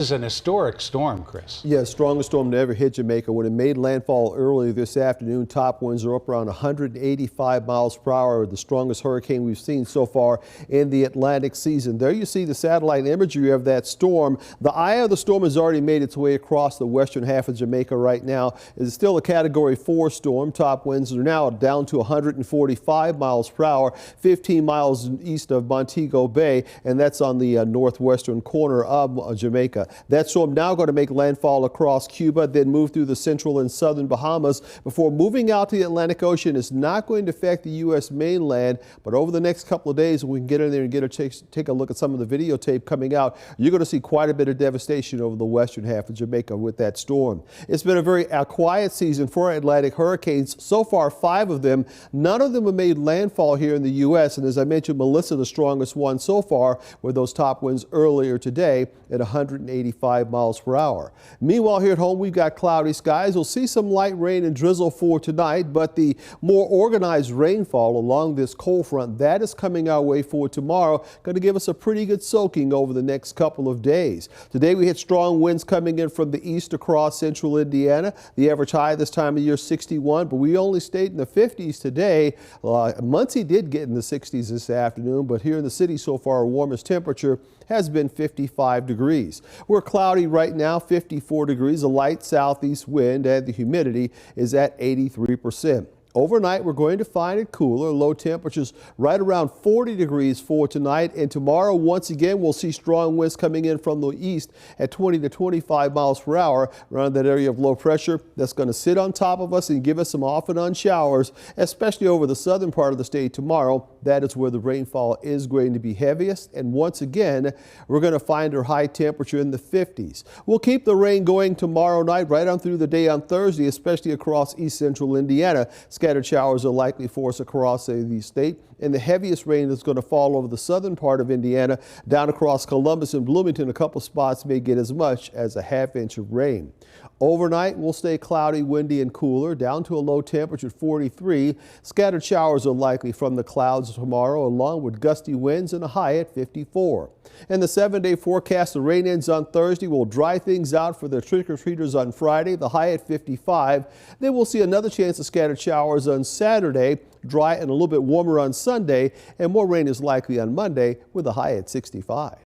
Is an historic storm, Chris. Yeah, strongest storm to ever hit Jamaica. When it made landfall earlier this afternoon, top winds are up around 185 miles per hour, the strongest hurricane we've seen so far in the Atlantic season. There you see the satellite imagery of that storm. The eye of the storm has already made its way across the western half of Jamaica right now. It's still a Category 4 storm. Top winds are now down to 145 miles per hour, 15 miles east of Montego Bay, and that's on the northwestern corner of Jamaica. That storm now going to make landfall across Cuba, then move through the central and southern Bahamas before moving out to the Atlantic Ocean. It's not going to affect the U.S. mainland, but over the next couple of days, we can get in there and take a look at some of the videotape coming out. You're going to see quite a bit of devastation over the western half of Jamaica with that storm. It's been a very quiet season for Atlantic hurricanes. So far, 5 of them. None of them have made landfall here in the U.S. And as I mentioned, Melissa, the strongest one so far, with those top winds earlier today at 185 miles per hour. Meanwhile, here at home, we've got cloudy skies. We'll see some light rain and drizzle for tonight, but the more organized rainfall along this cold front, that is coming our way for tomorrow. Going to give us a pretty good soaking over the next couple of days. Today, we had strong winds coming in from the east across central Indiana. The average high this time of year 61, but we only stayed in the 50s today. Muncie did get in the 60s this afternoon, but here in the city so far, our warmest temperature has been 55 degrees. We're cloudy right now, 54 degrees, a light southeast wind, and the humidity is at 83%. Overnight, we're going to find it cooler, low temperatures right around 40 degrees for tonight. And tomorrow, once again, we'll see strong winds coming in from the east at 20 to 25 miles per hour around that area of low pressure that's going to sit on top of us and give us some off and on showers, especially over the southern part of the state tomorrow. That is where the rainfall is going to be heaviest. And once again, we're going to find our high temperature in the 50s. We'll keep the rain going tomorrow night right on through the day on Thursday, especially across east central Indiana. Scattered showers are likely for us across the state, and the heaviest rain is going to fall over the southern part of Indiana, down across Columbus and Bloomington. A couple spots may get as much as a ½ inch of rain. Overnight, we'll stay cloudy, windy, and cooler, down to a low temperature of 43. Scattered showers are likely from the clouds tomorrow, along with gusty winds and a high at 54. And the 7-day forecast, the rain ends on Thursday. Will dry things out for the trick-or-treaters on Friday, the high at 55. Then we'll see another chance of scattered showers on Saturday, dry and a little bit warmer on Sunday, and more rain is likely on Monday with a high at 65.